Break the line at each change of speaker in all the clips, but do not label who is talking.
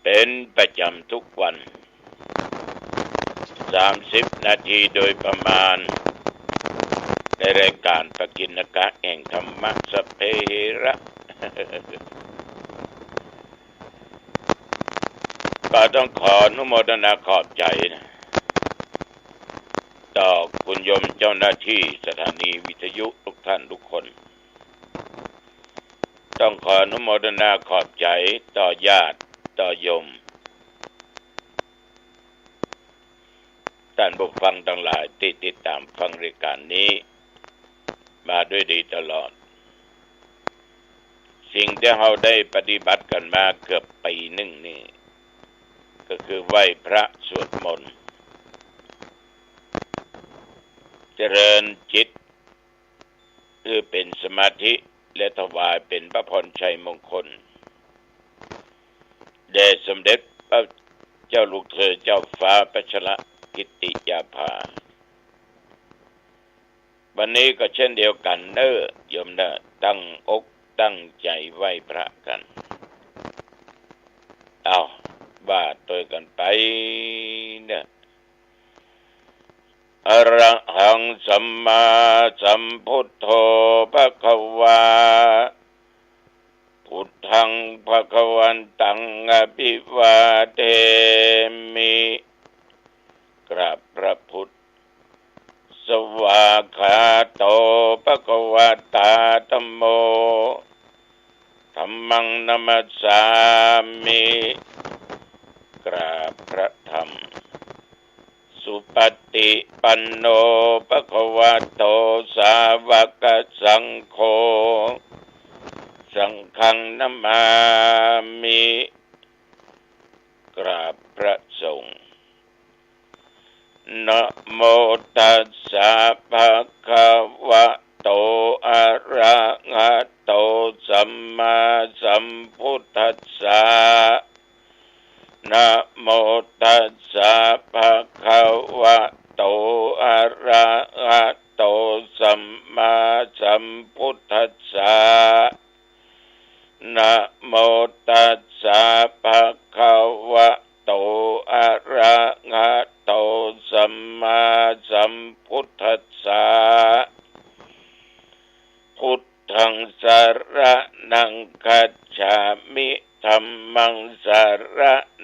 เป็นประจำทุกวัน30 นาทีโดยประมาณในรายการปกิณกะแห่งธรรมะสัพเพระ ก็ต้องขออนุโมทนาขอบใจนะต่อคุณโยมเจ้าหน้าที่สถานีวิทยุทุกท่านทุกคนต้องขออนุโมทนาขอบใจต่อญาติต่อโยมท่านผู้ฟังทั้งหลายที่ติดตามฟังรายการนี้มาด้วยดีตลอดสิ่งที่เราได้ปฏิบัติกันมาเกือบปีหนึ่งนี่ก็คือไหว้พระสวดมนต์เจริญจิตคือเป็นสมาธิและถวายเป็นพระพรชัยมงคลแด่สมเด็จพระเจ้าลูกเธอเจ้าฟ้าพัชรกิติยาภาวันนี้ก็เช่นเดียวกันเน้อโยมเน้อตั้งอกตั้งใจไหว้พระกันเอาว่าตัวกันไปเน้ออรหังสัมมาสัมพุทโธภควาพุทธังภควันตังอภิวาเทมิกราบพระพุทธสวากขาโตภควตาธัมโมธัมมังนัมมัสสามิกราบพระธรรมสุปฏิปันโนภควโตสาวกสังโฆสังฆังนัมมามิกราบพระสงฆ์นะโมตัสสะภะคะวะโตอะระหะโตสัมมาสัมพุทธัสสะนะโมตัสสะภะคะวะโตอะระหะโตสัมมาสัมพุทธัสสะนะโมตัสสะภะคะวะโตอะระหะโตสัมมาสัมพุทธัสสะพุทธังสรณังคัจฉามิธัมมังสร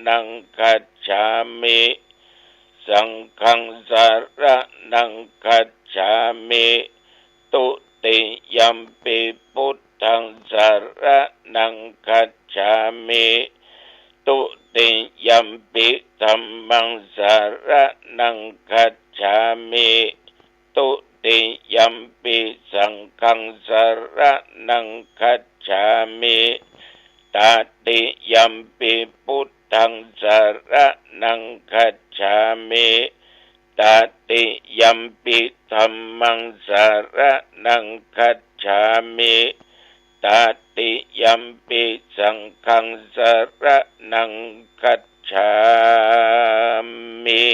ณังคัจฉามิสังฆังสรณังคัจฉามิตุติยัมปิพุทธังสรณังคัจฉามิตุติยัมปิธัมมังสรณังคัจฉามิตุติยัมปิสังฆังสรณังคัจฉามิตติยัมปิพุทธังสรณังคัจฉามิตติยัมปิธัมมังสรณังคัจฉามิตติยัมปิสังฆังสรณังคัจฉามิ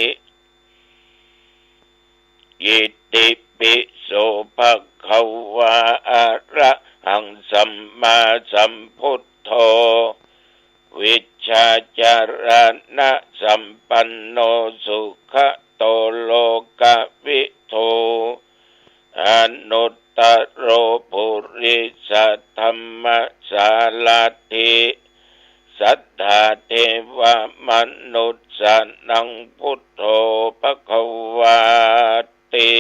อิติปิโสภะคะวะอะระหังสัมมาสัมพุทโธวิชชาจารณะสัมปันโนสุขโตโลกวิทูอนุตตโรปุริสธรรมสาลัตถิสัทธาเทวมนุษย์สนังพุทโธภควาติ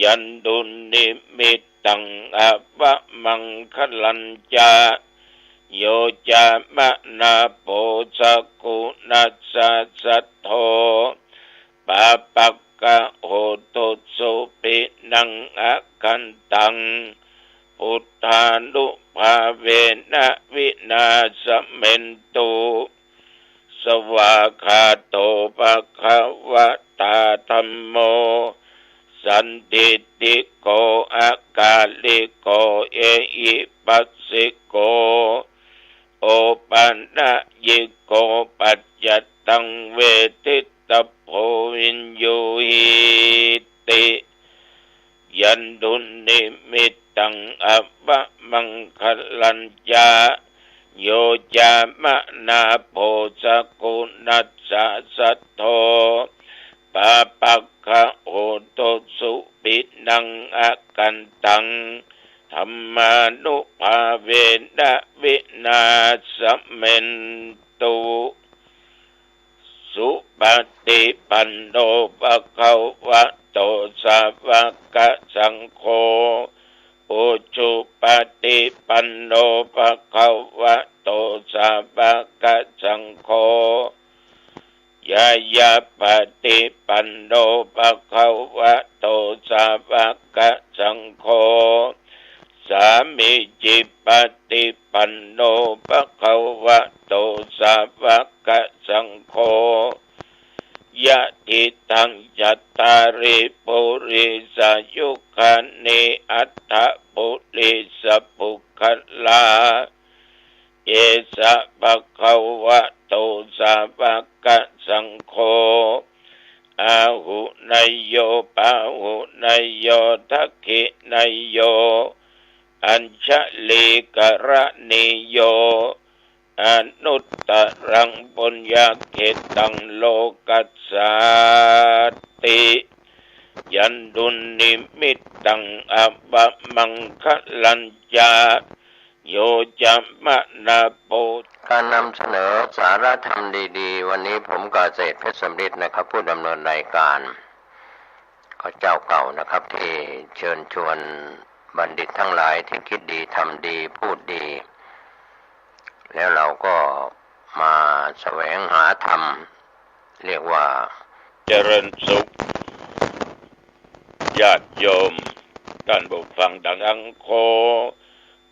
ยันดุนิมิตตังอวะมังคลัญจาโยจามะนาโปสกุนัสสะสัทโธปะปักกะโหตุสุปินังอะคันตังพุทธานุภาเวนะวินาสเมนตุสวากขาโตภะคะวะตาธัมโมสันติติโกอากาลิโกเอหิปัสสิโกโอปันนะยิโกปัจจตังเวทิตโพวินยูหิติยันดุนิมิตตังอวะมังคลัญจา โยจามะนาโพสกุนัสสะสัทโธปาปักขะโหโตสุปินังอากันตังธรรมานุภาเวนะวินาสเมนตุสุปฏิปันโนภะคะวะโตสาวกสังโฆอุชุปฏิปันโนภะคะวะโตสาวกสังโฆยายาปฏิปันโนภะคะวะโตสาวกสังโฆสามิจิปฏิปันโนภะคะวะโตสาวกสังโฆยะทิตังจัตตาริปุริสายุคานิอัตถปุริสปุคลาเอสะภะคะวะโตสาวกสังโฆอาหุนยโยปาหุนยโยทักขินยโยอัญชลีกระนิโยอนุตตรังปุญญเขตังโลกัสสาติยันดุลนิมิตตังอัปปมังคลัญจาโยจัมมะนาโปการนำเสนอสาระธรรมดีๆวันนี้ผมกาเศษเพชรสำริดนะครับผู้ดำเนินรายการก็เจ้าเก่านะครับที่เชิญชวนบัณฑิตทั้งหลายที่คิดดีทำดีพูดดีแล้วเราก็มาแสวงหาธรรมเรียกว่าเจริญสุขญาติโยมท่านผู้ฟังดังโค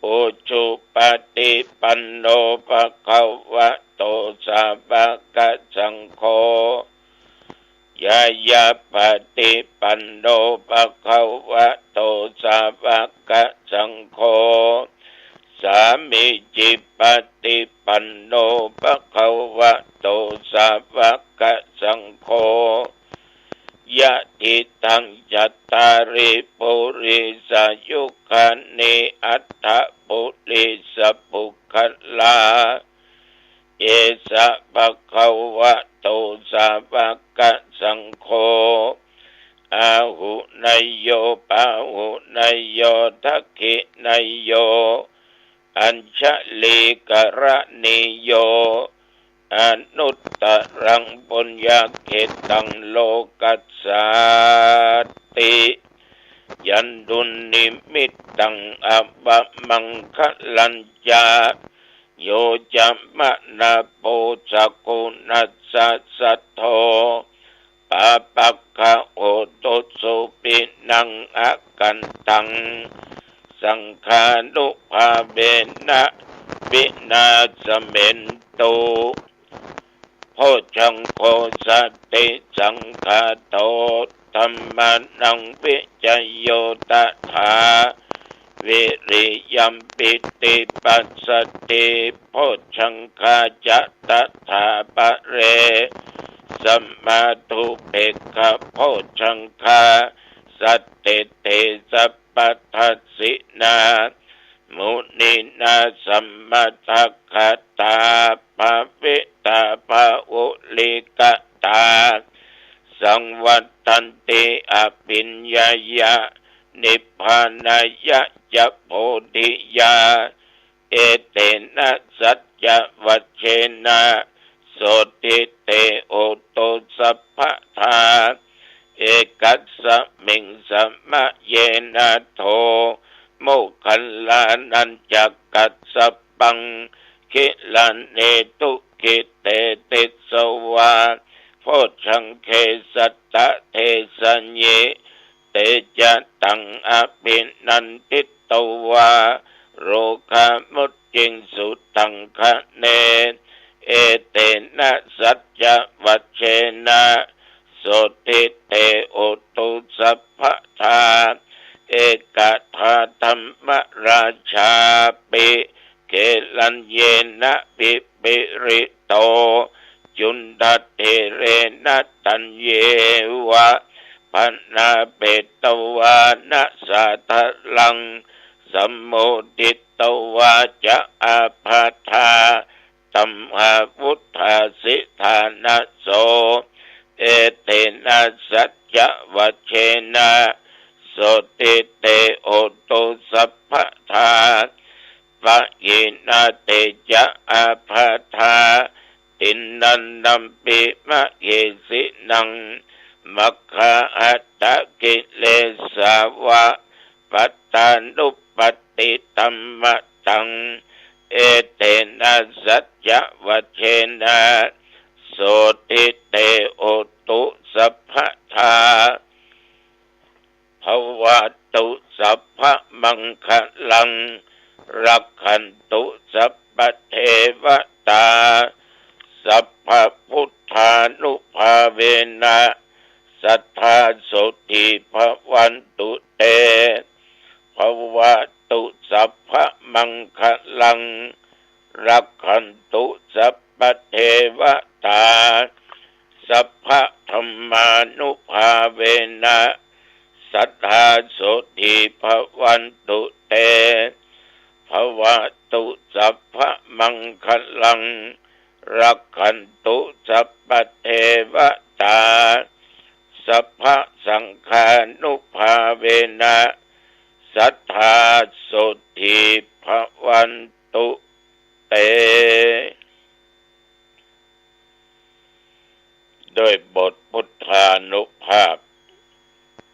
อุชุปฏิปันโนภะคะวะโตสาวกสังโฆยายาปฏิปันโนภะคะวะโตสาวกสังโฆสามิจิปฏิปันโนภะคะวะโตสาวกสังโฆยะทิตังจัตตาริปุริสายุคานิอัตถปุริสปุคลาเอสะภะคะวะโตสาวกสังโฆอาหุนยโยปาหุนยโยทักขินยโยอัญชลีกระนิโยอนุตตรังปุญญเขตังโลกัสสาติยันดุลนิมิตตังอัปปมังคลัญจาโยจัมมะนาโปสกุนัสสะสัทโธปาปักขะโหตุสุปินังอากันตังสังฆานุภาเวนะวินาสเมนตุโพชังโคสัตติสังฆาโตธัมมานังวิจโยตถาวิริยัมปิติปัสสติโพชังคาจะตถาปะเรสัมมาทุเปกขะโพชังคาสัตติเตสัพพัทธัสสินามุนีนาสัมมาทัคคตาภาวิตาภาอุลิกตาสังวัตตันติอภิญญายะนิพพานายะจะโพธิยาเอเตนะสัจจวัชเชนะโสติเตโอโตสัพพทาเอกัสสมิงสัมมะเยนะโทโมคัลลานันจักกัสสปังคิลันเนตุกิเตติสวาโพชังเคสัตตะเทสัญเยเตจะตังอภินันติตวาโรคามุจจิงสุตังคะเนเอเตนะสัจจวัชเชนะโสติเตโอตุสัพพทาเอกทาธรรมราชาปิเกลัญเยนะปิปิริโตจุนดาเทเรนะตัญเยวะปนาเปตวานะสาทลัง สัมโมทิตวาจะอาภาธาตัมหาวุธาสิธานะโสเอเตนะสัจจะวัชเชนะโสติเตโอตุสัพพทาปะยินาเตจะอาภาธาตินนันนัมปิมะเยสินังมัคคะอัตตะกิเลสาวะปัตตานุปติตัมมะตังเอเตนะสัจจะวัชเชนะโสติเตโอตุสัพพทาภวตุสัพพมังคลังรักขันตุสัพพเทวตาสัพพพุทธานุภาเวนะสัทธาโสติภวันตุเตภวตุสัพพมังคลังรักขันตุสัพพเทวตาสัพพธรรมานุภาเวนะสัทธาโสติภวันตุเตภวตุสัพพมังคลังรักขันตุสัพพเทวตาสัพพสังฆานุภาเวนะสัทธาโสติภวันตุเตโดยบทพุทธานุภาพ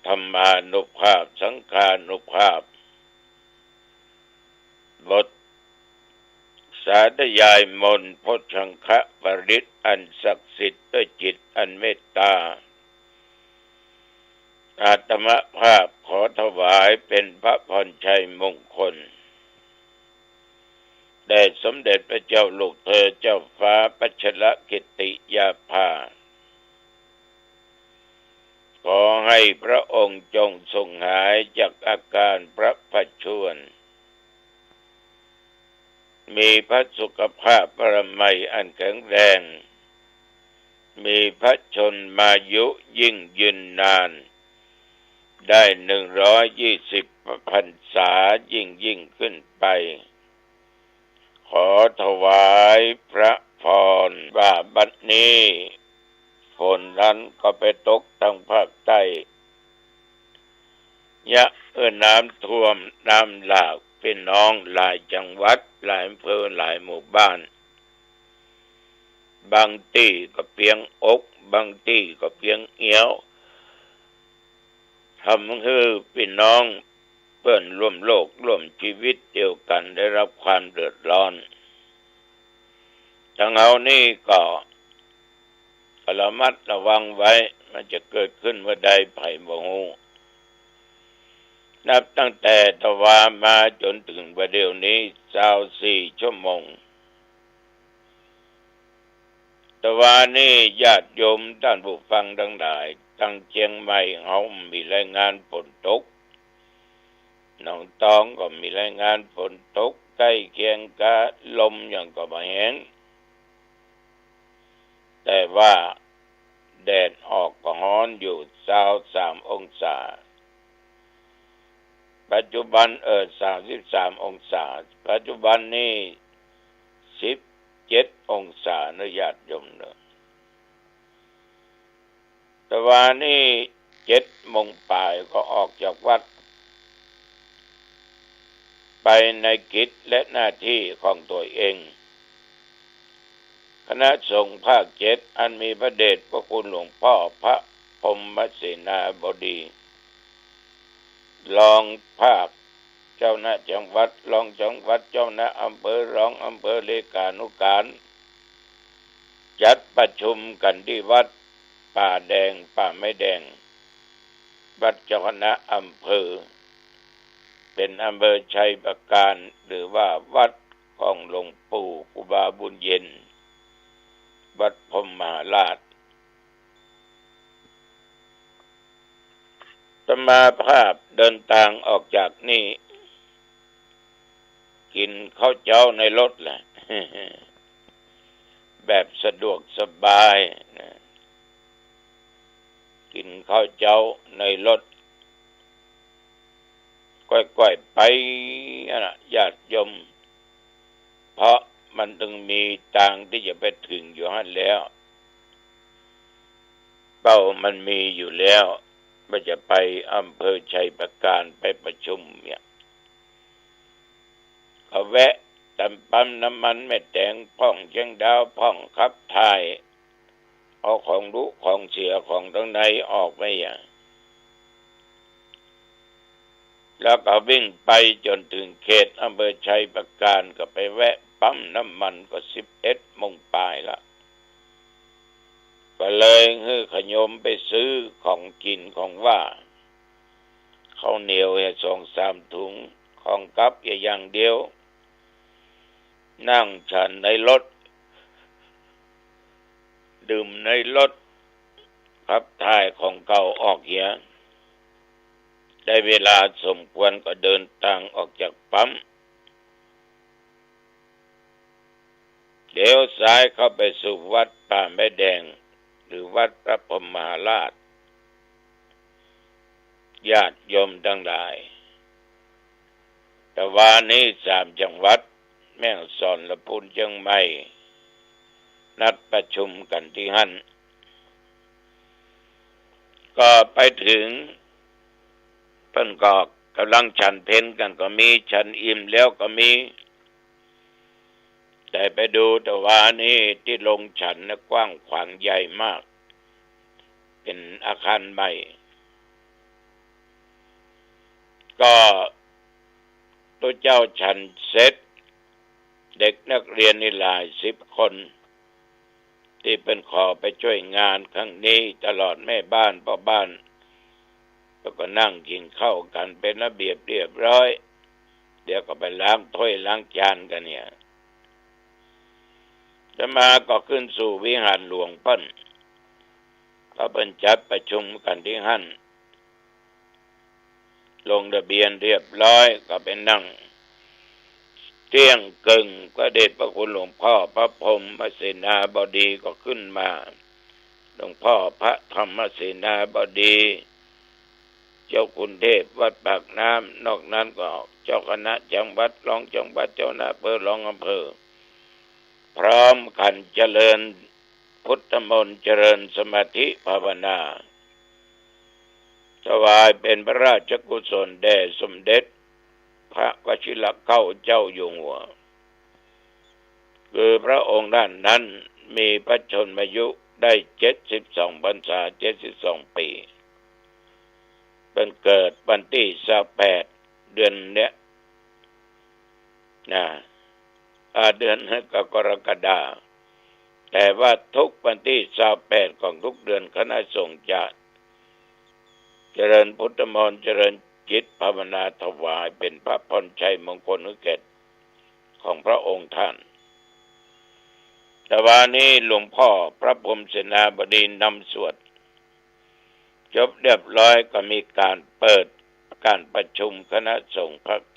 ธรรมานุภาพสังฆานุภาพบทสาธยายมนต์พุทธังคะปริตอันศักดิ์สิทธิ์ด้วยจิตอันเมตตาอาตมภาพขอถวายเป็นพระพรชัยมงคลแด่สมเด็จพระเจ้าลูกเธอเจ้าฟ้าพัชรกิติยาภาขอให้พระองค์จงทรงหายจากอาการพระประชวรมีพระสุขภาพพระมัยอันแข็งแรงมีพระชนมายุยิ่งยืนนานได้120 พรรษายิ่งขึ้นไปขอถวายพระพรว่าบัดนี้ฝนนั้นก็ไปตกทางภาคใต้น้ำท่วมน้ำหลากพี่น้องหลายจังหวัดหลายอำเภอหลายหมู่บ้านบางที่ก็เพียงอกบางที่ก็เพียงเอียวทำให้พี่น้องเพื่อนร่วมโลกร่วมชีวิตเดียวกันได้รับความเดือดร้อนทั้งเอานี่ก็ระมัดระวังไว้มันจะเกิดขึ้นเมื่อใดไผ่บ่ฮู้นับตั้งแต่ตะวามาจนถึงประเดี๋ยวนี้24 ชั่วโมงตะวานี้ญาติโยมท่านผู้ฟังทั้งหลายตั้งเชียงใหม่เฮามีรายงานฝนตกหนองตองก็มีรายงานฝนตกใกล้เคียงกับลมอย่างก็บ่แห้งแต่ว่าแดดออกก็ร้อนอยู่23 องศาปัจจุบัน33 องศาปัจจุบันนี้17 องศานะญาติโยมเนอะแต่ว่านี่7 โมงป่ายก็ออกจากวัดไปในกิจและหน้าที่ของตัวเองคณะสงฆ์ภาค7อันมีพระเดชพระคุณหลวงพ่อพระพรหมเสนาบดีรองภาคเจ้าหน้าจังหวัดรองจังหวัดเจ้าหน้าอำเภอรองอำเภอเลขานุการจัดประชุมกันที่วัดป่าแดงป่าไม้แดงวัดเจ้าคณะอำเภอเป็นอำเภอชัยประการหรือว่าวัดของหลวงปู่ครูบาบุญเย็นวัดพรหมมหาราชอาตมาภาพเดินทางออกจากนี่กินข้าวเจ้าในรถแหละ แบบสะดวกสบายนะกินข้าวเจ้าในรถก็ ค่อยๆไปนะญาติโยมเพราะมันต้องมีทางที่จะไปถึงอยู่หั่นแล้วเป้ามันมีอยู่แล้วว่าจะไปอำเภอชัยประการไปประชุมเนี่ยก็แวะตำปั๊มน้ำมันแม่แตงพ่องเชียงดาวพ่องขับถ่ายเอาของรู้ของเสียของตรงไหนออกไปอย่างแล้วก็วิ่งไปจนถึงเขตอำเภอชัยประการก็ไปแวะปั๊มน้ำมันก็11 โมงปลายละก็เลยขยมไปซื้อของกินของว่าข้าวเหนียวให้2-3 ถุงของกับอย่างเดียวนั่งฉันในรถดื่มในรถขับถ่ายของเก่าออกเหียได้เวลาสมควรก็เดินทางออกจากปั๊มเดี๋ยวซ้ายเข้าไปสู่วัดป่าแม่แดงหรือวัดพระพรหมมหาราชญาติโยมทั้งหลายแต่ว่านี้3 จังหวัดแม่ฮ่องสอนลำพูนเชียงใหม่นัดประชุมกันที่หั่นก็ไปถึงเพิ่นก็กำลังฉันเพลกันก็มีฉันอิ่มแล้วก็มีแต่ไปดูแต่ว่านี่ที่ลงฉันนะกว้างขวางใหญ่มากเป็นอาคารใหม่ก็ตัวเจ้าฉันเสร็จเด็กนักเรียนนี่หลาย10 คนที่เป็นขอไปช่วยงานครั้งนี้ตลอดแม่บ้านพ่อบ้านแล้วก็นั่งกินข้าวกันเป็นระเบียบเรียบร้อยเดี๋ยวก็ไปล้างถ้วยล้างจานกันเนี่ยจะมาก็ขึ้นสู่วิหารหลวงเปิ้นก็เป็นจัดประชุมกันที่หั่นลงทะเบียนเรียบร้อยก็ไปนั่งเที่ยงกึ่งก็เดชพระคุณหลวงพ่อพระพรหมเสนาบดีก็ขึ้นมาหลวงพ่อพระธรรมเสนาบดีเจ้าคุณเทพวัดปากน้ำนอกนั้นก็เจ้าคณะจังหวัดรองจังหวัดเจ้าหน้าอำเภอรองอำเภอพร้อมกันเจริญพุทธมนต์เจริญสมาธิภาวนาถวายเป็นพระราชกุศลแด่สมเด็จพระวชิรเกล้าเจ้าอยู่หัวคือพระองค์ด้านนั้นมีพระชนมายุได้72 พรรษา72 ปีเป็นเกิดวันที่28 เดือนเนี้ยเดือนกรกฎาคมแต่ว่าทุกวันที่28ของทุกเดือนคณะสงฆ์จะเจริญพุทธมนต์เจริญจิตภาวนาถวายเป็นพระพรชัยมงคลแก่ของพระองค์ท่านแต่ว่านี้หลวงพ่อพระพรหมเสนาบดีนำสวดจบเรียบร้อยก็มีการเปิดการประชุมคณะสงฆ์ภาค 7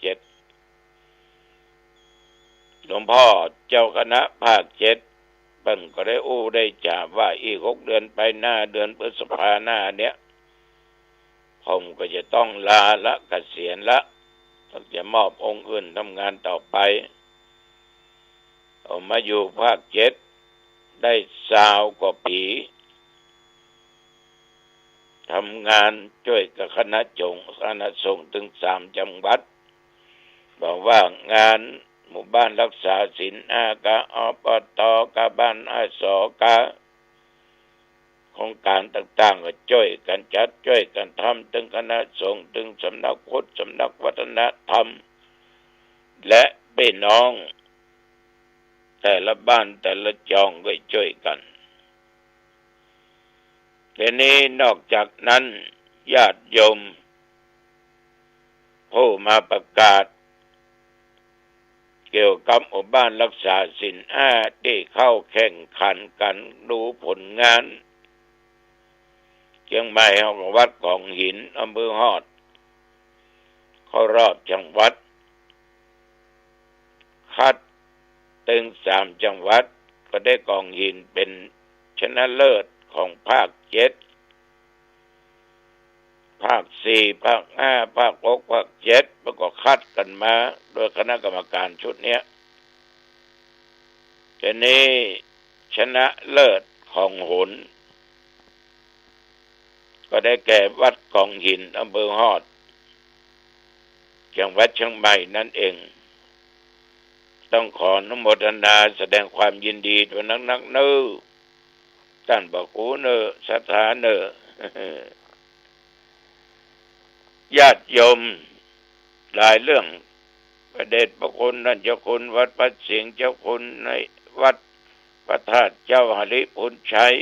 หลวงพ่อเจ้าคณะภาค 7เพิ่นก็ได้ได้จ่าว่าอีก6 เดือนไปหน้าเดือนพฤษภาหน้าเนี้ยผมก็จะต้องลาละเกษียณละต้องจะมอบองค์อื่นทำงานต่อไปออกมาอยู่ภาค 7ได้20 กว่าปีทำงานช่วยกับคณะสงฆ์ถึง3 จังหวัดบอกว่างานหมู่บ้านรักษาศีลกอบตกบ้านสกโครงการต่างๆก็ช่วยกันจัดช่วยกันทำถึงคณะสงฆ์ถึงสำนักพุทธสำนักวัฒนธรรมและพี่น้องแต่ละบ้านแต่ละจองก็ช่วยกันทีนี้นอกจากนั้นญาติโยมผู้มาประกาศเกี่ยวกับหมู่บ้านรักษาศีลที่เข้าแข่งขันกันดูผลงานเชียงใหม่วัดของหินอำเภอฮอดเข้ารอบจังหวัดคัดถึง3 จังหวัดก็ได้กองหินเป็นชนะเลิศของภาค 7 ภาคสี่ภาคห้าภาคหกภาคเจ็ดมันก็คัดกันมาโดยคณะกรรมการชุดเนี้ยทีนี้ชนะเลิศของหนก็ได้แก่วัดกองหินอำเภอฮอดจังหวัดเชียงใหม่นั่นเองต้องขออนุโมทนาแสดงความยินดีด้วยนักเนื้อท่านบอกโอ้เนอสถานเนอญาติโยมหลายเรื่องประเดชพระคุณท่านเจ้าคุณวัดพระสิงห์เจ้าคุณในวัดพระธาตุเจ้าหริพุนชัย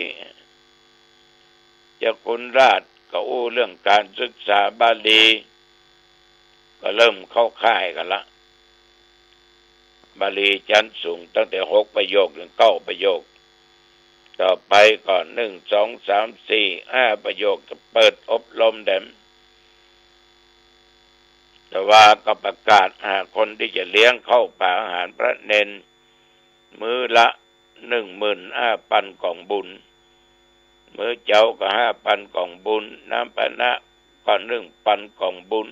เจ้าคุณราชก็อู้เรื่องการศึกษาบาลีก็เริ่มเข้าค่ายกันละบาลีชั้นสูงตั้งแต่6ประโยคถึง9ประโยคต่อไปก่อน1 2 3 4 5ประโยคจะเปิดอบรมแดมแต่ว่าก็ประกาศหาคนที่จะเลี้ยงเข้าป่าอาหารพระเนนมื้อละ 15,000 กล่องบุญมื้อเจ้าก็ 5,000 กล่องบุญน้ำปานะก็ 1,000 กล่องบุญ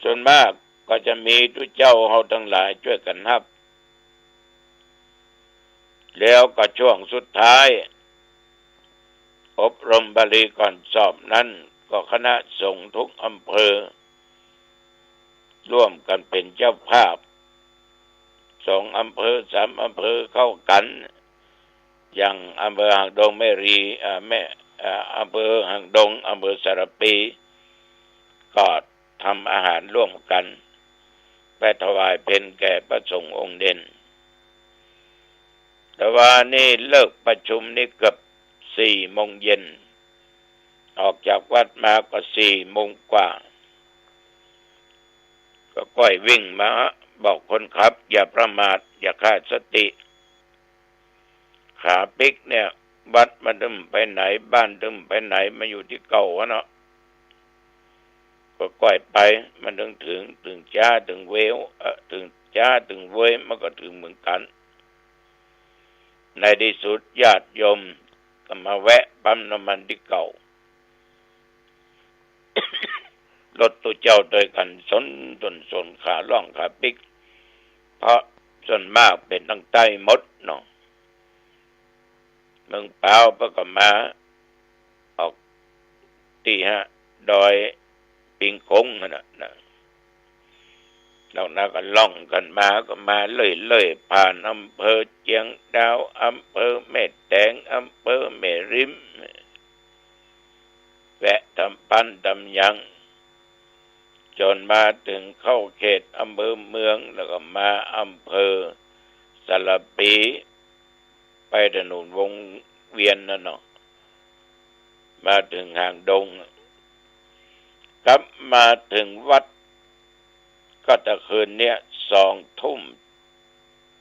ส่วนมากก็จะมีทุกเจ้าเฮาทั้งหลายช่วยกันรับแล้วก็ช่วงสุดท้ายอบรมบาลีก่อนสอบนั้นก็คณะสงฆ์ทุกอำเภอร่วมกันเป็นเจ้าภาพ2 อำเภอ3 อำเภอเข้ากันอย่างอำเภอหางดงแม่รีอำเภอหางดงอำเภอสระปีก็ทำอาหารร่วมกันไปถวายเพลแก่พระสงฆ์องค์เด่นแต่ว่านี่เลิกประชุมนี่เกือบ4 โมงเย็นออกจากวัดมาก็4 โมงกว่าก็ก้อยวิ่งมาบอกคนขับอย่าประมาทอย่าขาดสติขาปิกเนี่ยวัดมาดึมไปไหนบ้านดึมไปไหนมาอยู่ที่เก่าวะเนาะก็ก้อยไปมันถึงจ้าถึงเวลถึงจ้าถึงเวยมันก็ถึงเหมือนกันในที่สุดญาติโยมก็มาแวะปั๊มน้ำมันที่เก่ารถตัวเจ้าโดยกันสนขาล่องขาปิกเพราะส่วนมากเป็นตั้งใต้มดเนาะเมืองเปล่าเพื่อก็มาออกที่ดอยปิงกงนะเราก็ล่องกันมาก็มาเลื่อยผ่านอำเภอเจียงดาวอำเภอแม่แตงอำเภอแม่ริมแวะทำปั้นทำยังจนมาถึงเข้าเขตอำเภอเมืองแล้วก็มาอำเภอสระปีไปถนนวงเวียนนั่นเนาะมาถึงหางดงกลับมาถึงวัดก็ตะคืนเนี่ย2 ทุ่ม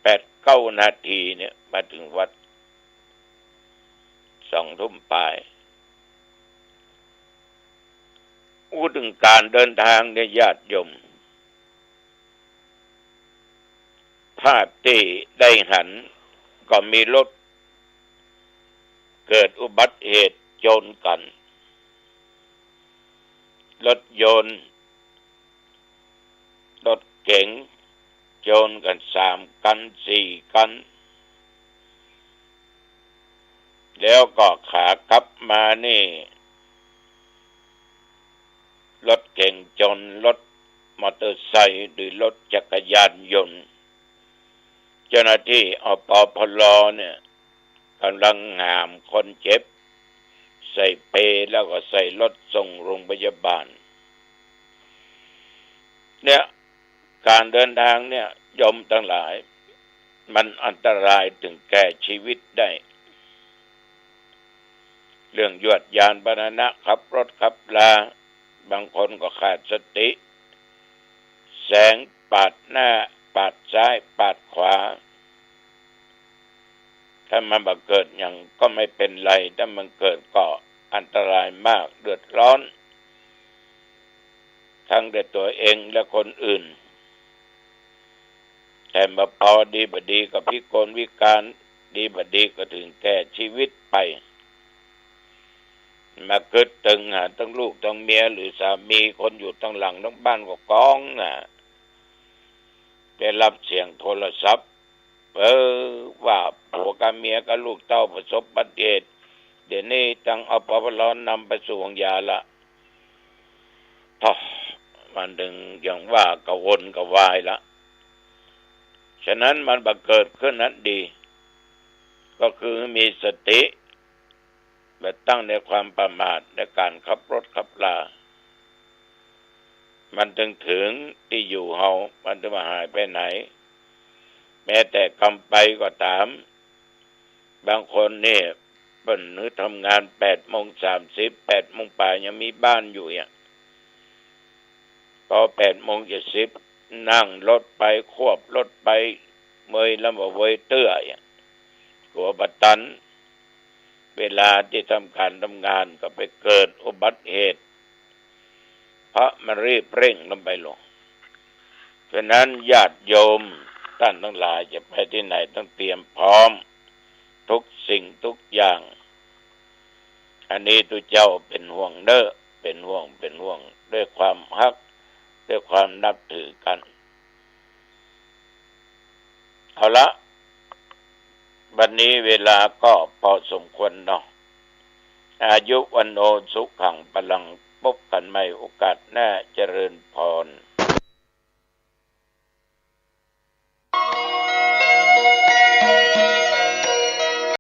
8-9 นาทีเนี่ยมาถึงวัด2 ทุ่มปลายถึงการเดินทางเนี่ยญาติโยมภาพที่ได้หันก็มีรถเกิดอุบัติเหตุชนกันรถยนต์รถเก๋งชนกัน3 คัน 4 คันแล้วก็ขากลับมานี่รถเก๋งชนรถมอเตอร์ไซค์หรือรถจักรยานยนต์เจ้าหน้าที่อปพลเนี่ยกำลังหามคนเจ็บใส่เปแล้วก็ใส่รถส่งโรงพยาบาลเนี่ยการเดินทางเนี่ยโยมทั้งหลายมันอันตรายถึงแก่ชีวิตได้เรื่องยวดยานพาหนะขับรถขับลาบางคนก็ขาดสติแสงปาดหน้าปาดซ้ายปาดขวาถ้ามันบังเกิดอย่างก็ไม่เป็นไรถ้ามันเกิดก็อันตรายมากเดือดร้อนทั้งแด่ตัวเองและคนอื่นแต่มาพอดีบดีกับพิกลพิการดีบดีก็ถึงแก่ชีวิตไป มาเกิดตึงทั้งลูกทั้งเมียหรือสามีคนอยู่ทั้งหลังทั้งบ้านก็กองได้รับเสียงโทรศัพท์ว่าผัวกับเมียกับลูกเต้าประสบอุบัติเหตุเดี๋ยวนี้ตั้งอปปลนำไปสู่วงยาละท้อมันดึงอย่างว่ากระวนกระวายละฉะนั้นมันบังเกิดขึ้นนั้นดีก็คือมีสติแบบตั้งในความประมาทในการขับรถขับลามันถึงที่อยู่เฮามันจะมาหายไปไหนแม้แต่กำไปก็ตามบางคนนี่เปิ้นนึกทำงาน8:30 8:00 ป่ายังมีบ้านอยู่พอ8:70นั่งรถไปควบรถไปเมยแล้วบ่เวยเตื้อกลัวบัดตันเวลาที่ทำการทำงานก็ไปเกิดอุบัติเหตุเพราะมันรีบเร่งลงไปลงฉะนั้นญาติโยมท่านทั้งหลายจะไปที่ไหนต้องเตรียมพร้อมทุกสิ่งทุกอย่างอันนี้ตุเจ้าเป็นห่วงเป็นห่วงด้วยความฮักด้วยความนับถือกันเอาละบัดนี้เวลาก็พอสมควรเนาะอายุวันโนสุขังพลังพบกันใหม่โอกาสหน้าเจริญพร